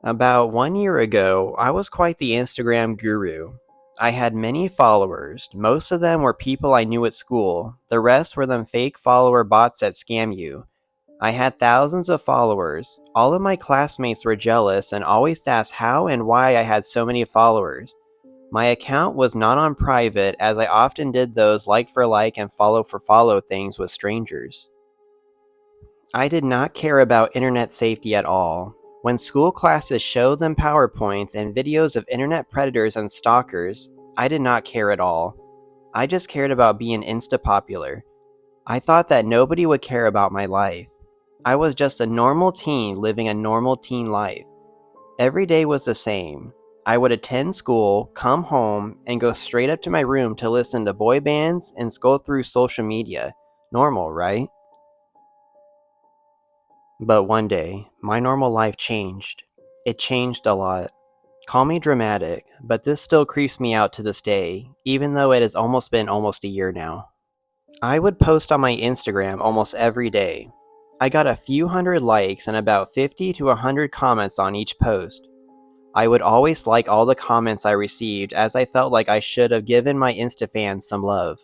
About 1 year ago, I was quite the Instagram guru. I had many followers. Most of them were people I knew at school. The rest were them fake follower bots that scam you. I had thousands of followers. All of my classmates were jealous and always asked how and why I had so many followers. My account was not on private as I often did those like for like and follow for follow things with strangers. I did not care about internet safety at all. When school classes showed them PowerPoints and videos of internet predators and stalkers, I did not care at all. I just cared about being insta popular. I thought that nobody would care about my life. I was just a normal teen living a normal teen life. Every day was the same. I would attend school, come home, and go straight up to my room to listen to boy bands and scroll through social media. Normal, right? But one day, my normal life changed. It changed a lot. Call me dramatic, but this still creeps me out to this day, even though it has almost been almost a year now. I would post on my Instagram almost every day. I got a few hundred likes and about 50 to 100 comments on each post. I would always like all the comments I received as I felt like I should have given my Insta fans some love.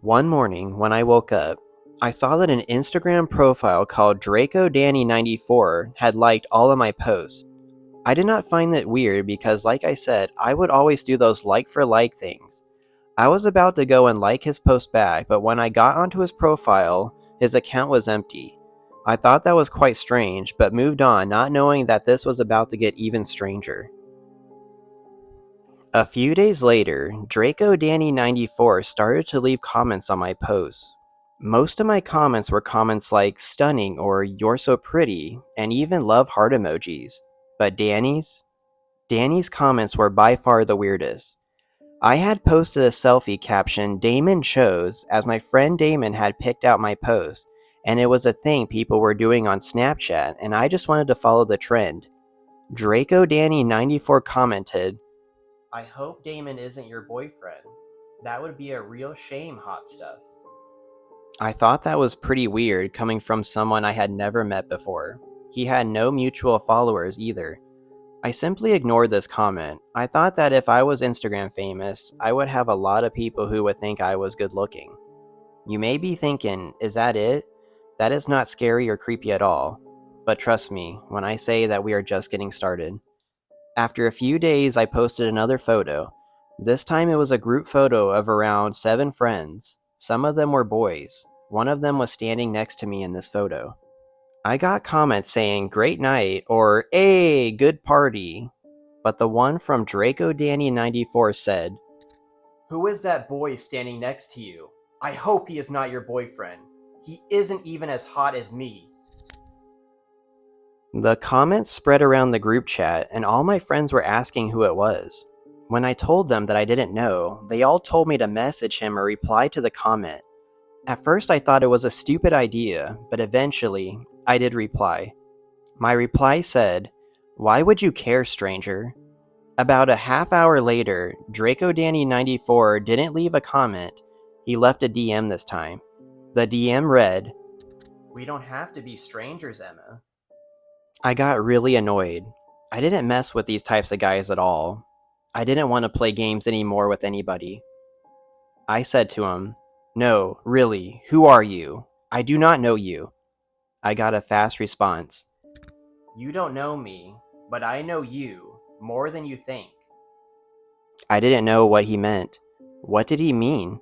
One morning, when I woke up, I saw that an Instagram profile called DracoDanny94 had liked all of my posts. I did not find that weird because, like I said, I would always do those like for like things. I was about to go and like his post back, but when I got onto his profile, his account was empty. I thought that was quite strange, but moved on, not knowing that this was about to get even stranger. A few days later, DracoDanny94 started to leave comments on my posts. Most of my comments were comments like stunning or you're so pretty, and even love heart emojis. But Danny's comments were by far the weirdest. I had posted a selfie caption Damon chose as my friend Damon had picked out my post, and it was a thing people were doing on Snapchat, and I just wanted to follow the trend. DracoDanny94 commented, I hope Damon isn't your boyfriend. That would be a real shame, hot stuff. I thought that was pretty weird coming from someone I had never met before. He had no mutual followers either. I simply ignored this comment. I thought that if I was Instagram famous, I would have a lot of people who would think I was good looking. You may be thinking, is that it? That is not scary or creepy at all. But trust me when I say that we are just getting started. After a few days, I posted another photo. This time it was a group photo of around 7 friends. Some of them were boys. One of them was standing next to me in this photo. I got comments saying great night or hey, good party. But the one from DracoDanny94 said, who is that boy standing next to you? I hope he is not your boyfriend. He isn't even as hot as me. The comments spread around the group chat, and all my friends were asking who it was. When I told them that I didn't know, they all told me to message him or reply to the comment. At first I thought it was a stupid idea, but eventually, I did reply. My reply said, why would you care, stranger? About a half hour later, DracoDanny94 didn't leave a comment. He left a DM this time. The DM read, we don't have to be strangers, Emma. I got really annoyed. I didn't mess with these types of guys at all. I didn't want to play games anymore with anybody. I said to him, no, really, who are you? I do not know you. I got a fast response. You don't know me, but I know you more than you think. I didn't know what he meant. What did he mean?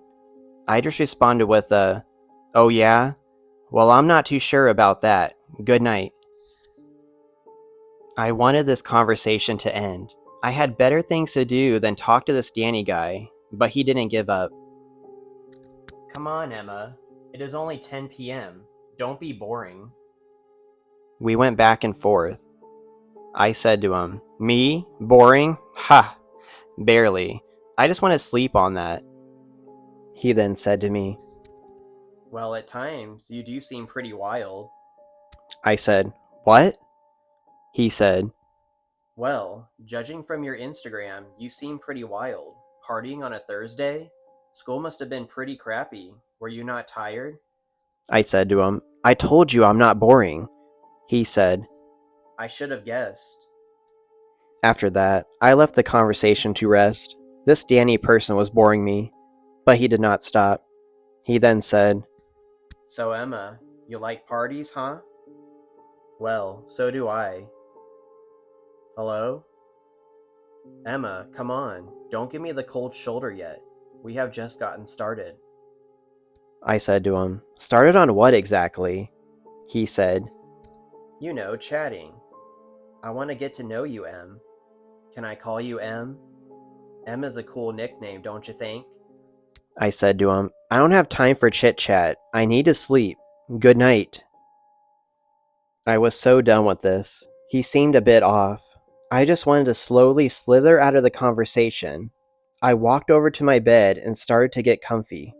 I just responded with a, oh yeah? Well, I'm not too sure about that. Good night. I wanted this conversation to end. I had better things to do than talk to this Danny guy, but he didn't give up. Come on, Emma. It is only 10 p.m. Don't be boring. We went back and forth. I said to him, me? Boring? Ha! Barely. I just want to sleep on that. He then said to me, well, at times, you do seem pretty wild. I said, what? He said, well, judging from your Instagram, you seem pretty wild. Partying on a Thursday? School must have been pretty crappy. Were you not tired? I said to him, I told you I'm not boring. He said, I should have guessed. After that, I left the conversation to rest. This Danny person was boring me, but he did not stop. He then said, "So Emma, you like parties, huh?" "Well, so do I." "Hello?" "Emma, come on, don't give me the cold shoulder yet. We have just gotten started." I said to him, "Started on what exactly?" He said, "You know, chatting. I want to get to know you, Em. Can I call you Em? Em is a cool nickname, don't you think?" I said to him, "I don't have time for chit-chat. I need to sleep. Good night." I was so done with this. He seemed a bit off. I just wanted to slowly slither out of the conversation. I walked over to my bed and started to get comfy.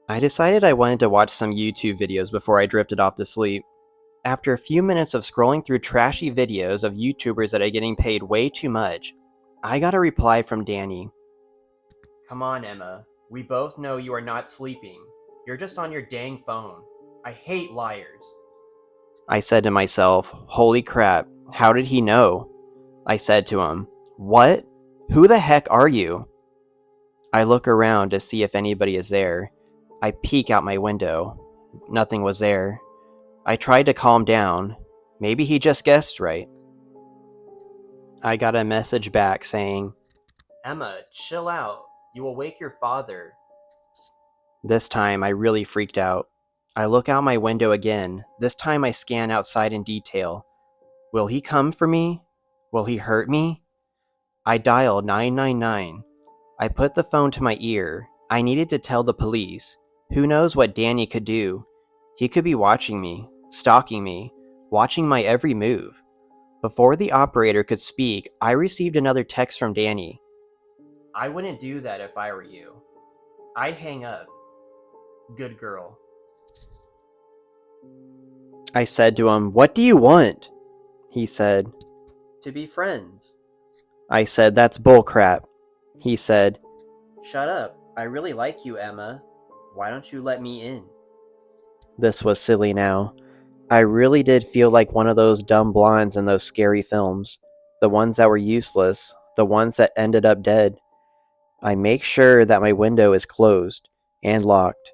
I decided I wanted to watch some YouTube videos before I drifted off to sleep. After a few minutes of scrolling through trashy videos of YouTubers that are getting paid way too much, I got a reply from Danny. "Come on, Emma. We both know you are not sleeping. You're just on your dang phone. I hate liars." I said to myself, "Holy crap, how did he know?" I said to him, "What? Who the heck are you?" I look around to see if anybody is there. I peek out my window. Nothing was there. I tried to calm down. Maybe he just guessed right. I got a message back saying, "Emma, chill out. You will wake your father." This time I really freaked out. I look out my window again. This time I scan outside in detail. Will he come for me? Will he hurt me? I dialed 999. I put the phone to my ear. I needed to tell the police. Who knows what Danny could do? He could be watching me, stalking me, watching my every move. Before the operator could speak, I received another text from Danny. "I wouldn't do that if I were you. I'd hang up. Good girl." I said to him, "What do you want?" He said, "To be friends." I said, "That's bullcrap." He said, "Shut up. I really like you, Emma. Why don't you let me in?" This was silly now. I really did feel like one of those dumb blondes in those scary films. The ones that were useless. The ones that ended up dead. I make sure that my window is closed and locked.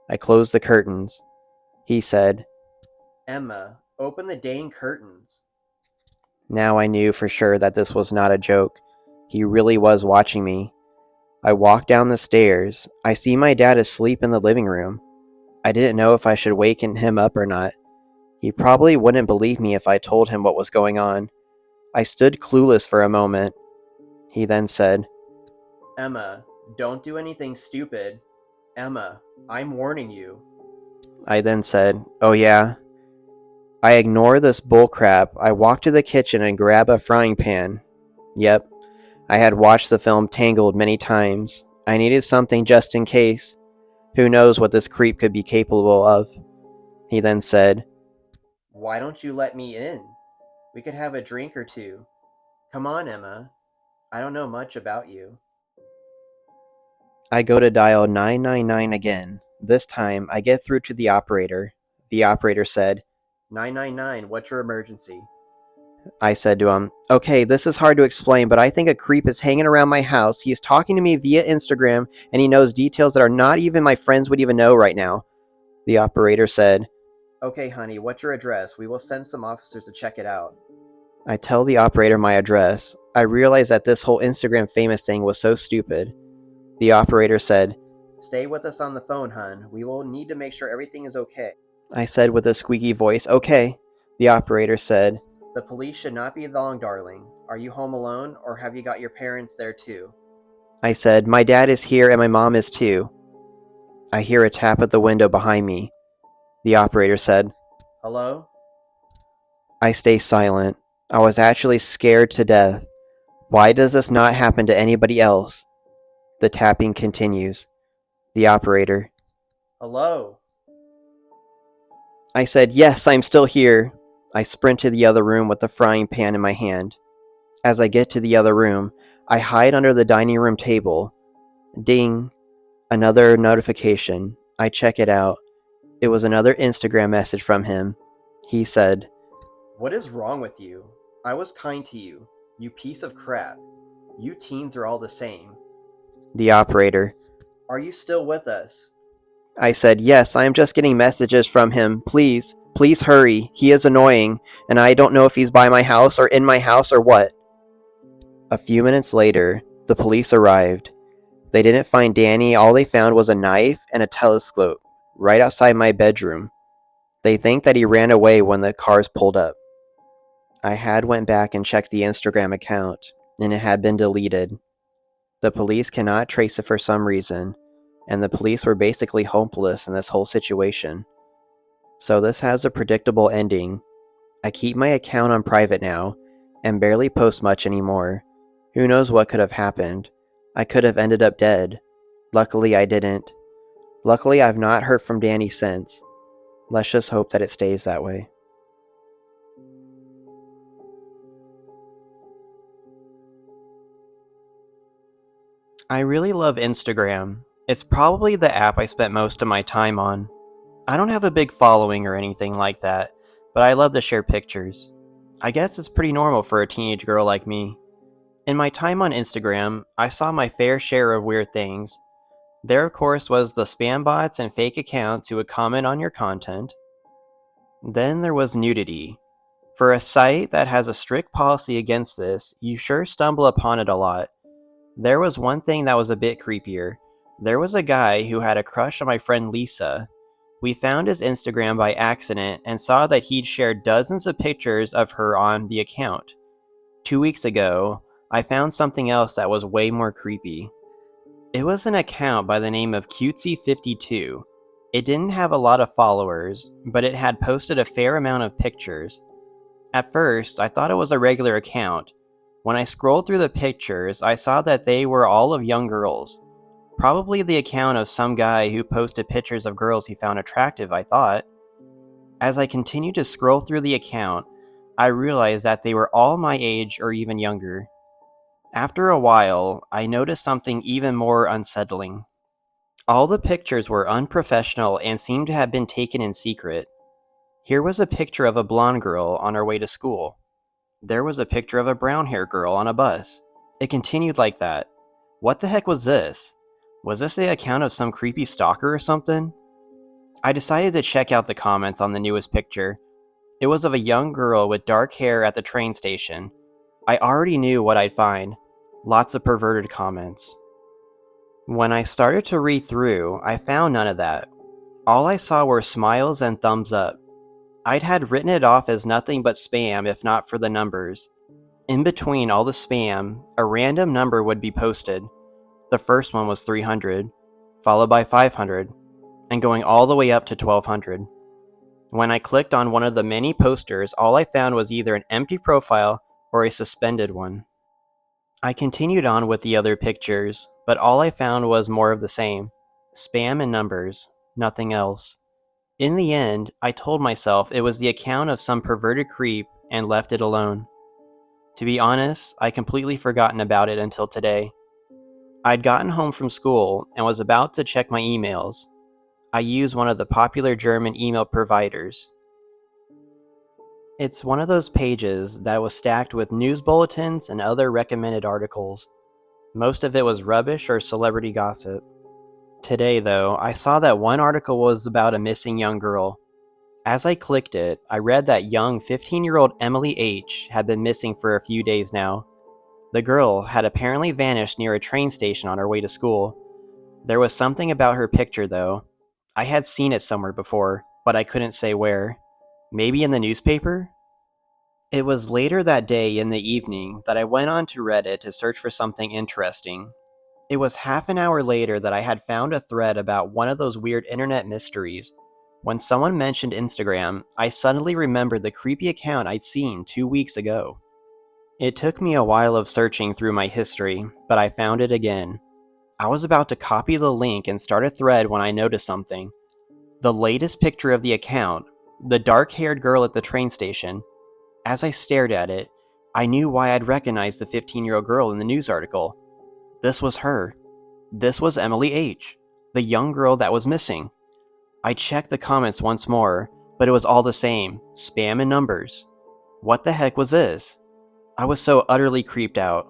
I close the curtains. He said, "Emma, open the dang curtains." Now I knew for sure that this was not a joke. He really was watching me. I walk down the stairs. I see my dad asleep in the living room. I didn't know if I should waken him up or not. He probably wouldn't believe me if I told him what was going on. I stood clueless for a moment. He then said, "Emma, don't do anything stupid. Emma, I'm warning you." I then said, "Oh yeah?" I ignore this bullcrap. I walk to the kitchen and grab a frying pan. Yep, I had watched the film Tangled many times. I needed something just in case. Who knows what this creep could be capable of? He then said, "Why don't you let me in? We could have a drink or two. Come on, Emma. I don't know much about you." I go to dial 999 again. This time, I get through to the operator. The operator said, "999, what's your emergency?" I said to him, "Okay, this is hard to explain, but I think a creep is hanging around my house. He is talking to me via Instagram, and he knows details that are not even my friends would even know right now." The operator said, "Okay, honey, what's your address? We will send some officers to check it out." I tell the operator my address. I realize that this whole Instagram famous thing was so stupid. The operator said, "Stay with us on the phone, hun. We will need to make sure everything is okay." I said with a squeaky voice, "Okay." The operator said, "The police should not be long, darling. Are you home alone, or have you got your parents there too?" I said, "My dad is here and my mom is too." I hear a tap at the window behind me. The operator said, "Hello?" I stay silent. I was actually scared to death. Why does this not happen to anybody else? The tapping continues. The operator, "Hello?" I said, "Yes, I'm still here." I sprint to the other room with the frying pan in my hand. As I get to the other room, I hide under the dining room table. Ding. Another notification. I check it out. It was another Instagram message from him. He said, "What is wrong with you? I was kind to you. You piece of crap. You teens are all the same. The operator. Are you still with us? I said, yes, I am just getting messages from him. Please, please hurry. He is annoying, and I don't know if he's by my house or in my house or what. A few minutes later, the police arrived. They didn't find Danny. All they found was a knife and a telescope right outside my bedroom. They think that he ran away when the cars pulled up. I had went back and checked the Instagram account, and it had been deleted. The police cannot trace it for some reason, and the police were basically hopeless in this whole situation. So this has a predictable ending. I keep my account on private now, and barely post much anymore. Who knows what could have happened? I could have ended up dead. Luckily I didn't. Luckily I've not heard from Danny since. Let's just hope that it stays that way. I really love Instagram. It's probably the app I spent most of my time on. I don't have a big following or anything like that, but I love to share pictures. I guess it's pretty normal for a teenage girl like me. In my time on Instagram, I saw my fair share of weird things. There, of course, was the spam bots and fake accounts who would comment on your content. Then there was nudity. For a site that has a strict policy against this, you sure stumble upon it a lot. There was one thing that was a bit creepier. There was a guy who had a crush on my friend Lisa. We found his Instagram by accident and saw that he'd shared dozens of pictures of her on the account. 2 weeks ago, I found something else that was way more creepy. It was an account by the name of Cutesy52. It didn't have a lot of followers, but it had posted a fair amount of pictures. At first, I thought it was a regular account. When I scrolled through the pictures, I saw that they were all of young girls. Probably the account of some guy who posted pictures of girls he found attractive, I thought. As I continued to scroll through the account, I realized that they were all my age or even younger. After a while, I noticed something even more unsettling. All the pictures were unprofessional and seemed to have been taken in secret. Here was a picture of a blonde girl on her way to school. There was a picture of a brown-haired girl on a bus. It continued like that. What the heck was this? Was this the account of some creepy stalker or something? I decided to check out the comments on the newest picture. It was of a young girl with dark hair at the train station. I already knew what I'd find. Lots of perverted comments. When I started to read through, I found none of that. All I saw were smiles and thumbs up. I'd had written it off as nothing but spam if not for the numbers. In between all the spam, a random number would be posted. The first one was 300, followed by 500, and going all the way up to 1200. When I clicked on one of the many posters, all I found was either an empty profile or a suspended one. I continued on with the other pictures, but all I found was more of the same. Spam and numbers, nothing else. In the end, I told myself it was the account of some perverted creep and left it alone. To be honest, I'd completely forgotten about it until today. I'd gotten home from school and was about to check my emails. I used one of the popular German email providers. It's one of those pages that was stacked with news bulletins and other recommended articles. Most of it was rubbish or celebrity gossip. Today, though, I saw that one article was about a missing young girl. As I clicked it, I read that young 15-year-old Emily H. had been missing for a few days now. The girl had apparently vanished near a train station on her way to school. There was something about her picture, though. I had seen it somewhere before, but I couldn't say where. Maybe in the newspaper? It was later that day in the evening that I went on to Reddit to search for something interesting. It was half an hour later that I had found a thread about one of those weird internet mysteries. When someone mentioned Instagram, I suddenly remembered the creepy account I'd seen 2 weeks ago. It took me a while of searching through my history, but I found it again. I was about to copy the link and start a thread when I noticed something. The latest picture of the account, the dark-haired girl at the train station. As I stared at it, I knew why I'd recognized the 15-year-old girl in the news article. This was her. This was Emily H., the young girl that was missing. I checked the comments once more, but it was all the same, spam and numbers. What the heck was this? I was so utterly creeped out.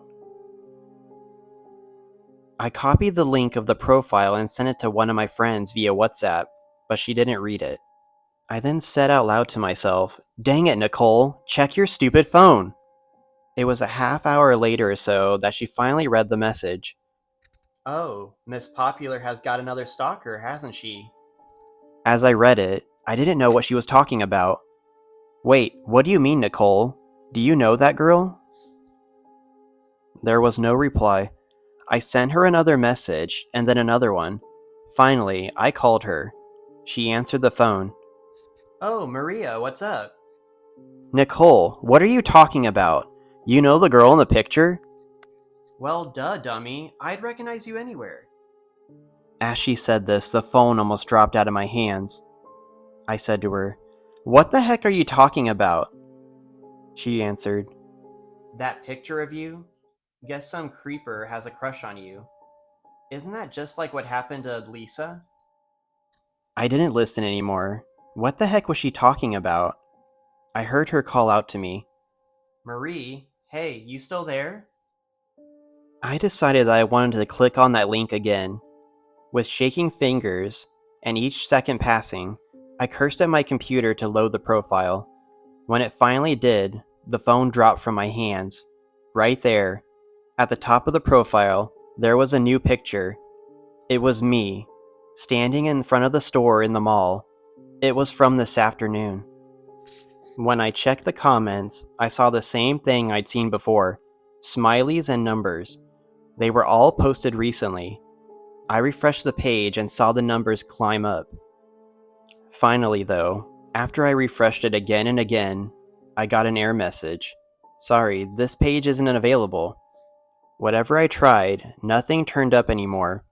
I copied the link of the profile and sent it to one of my friends via WhatsApp, but she didn't read it. I then said out loud to myself, "Dang it, Nicole, check your stupid phone." It was a half hour later or so that she finally read the message. "Oh, Miss Popular has got another stalker, hasn't she?" As I read it, I didn't know what she was talking about. "Wait, what do you mean, Nicole? Do you know that girl?" There was no reply. I sent her another message, and then another one. Finally, I called her. She answered the phone. "Oh, Maria, what's up?" "Nicole, what are you talking about? You know the girl in the picture?" "Well, duh, dummy. I'd recognize you anywhere." As she said this, the phone almost dropped out of my hands. I said to her, "What the heck are you talking about?" She answered, "That picture of you? Guess some creeper has a crush on you. Isn't that just like what happened to Lisa?" I didn't listen anymore. What the heck was she talking about? I heard her call out to me, "Marie, hey, you still there?" I decided that I wanted to click on that link again. With shaking fingers, and each second passing, I cursed at my computer to load the profile. When it finally did, the phone dropped from my hands. Right there, at the top of the profile, there was a new picture. It was me, standing in front of the store in the mall. It was from this afternoon. When I checked the comments, I saw the same thing I'd seen before. Smileys and numbers. They were all posted recently. I refreshed the page and saw the numbers climb up. Finally, though, after I refreshed it again and again, I got an error message. "Sorry, this page isn't available." Whatever I tried, nothing turned up anymore.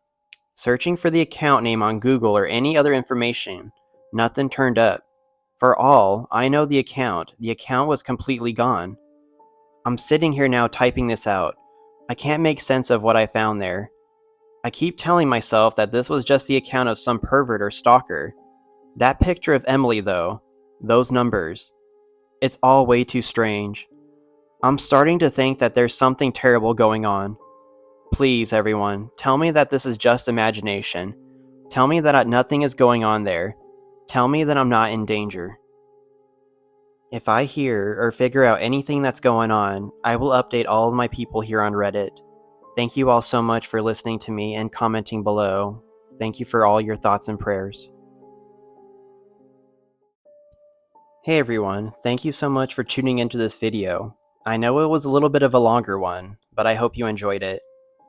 Searching for the account name on Google or any other information, nothing turned up. For all I know, the account was completely gone. I'm sitting here now typing this out. I can't make sense of what I found there. I keep telling myself that this was just the account of some pervert or stalker. That picture of Emily, though, those numbers, it's all way too strange. I'm starting to think that there's something terrible going on. Please, everyone, tell me that this is just imagination. Tell me that nothing is going on there. Tell me that I'm not in danger. If I hear or figure out anything that's going on, I will update all of my people here on Reddit. Thank you all so much for listening to me and commenting below. Thank you for all your thoughts and prayers. Hey everyone, thank you so much for tuning into this video. I know it was a little bit of a longer one, but I hope you enjoyed it.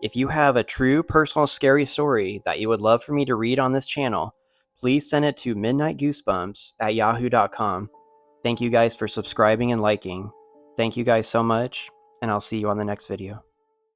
If you have a true personal scary story that you would love for me to read on this channel, please send it to midnightgoosebumps@yahoo.com. Thank you guys for subscribing and liking. Thank you guys so much, and I'll see you on the next video.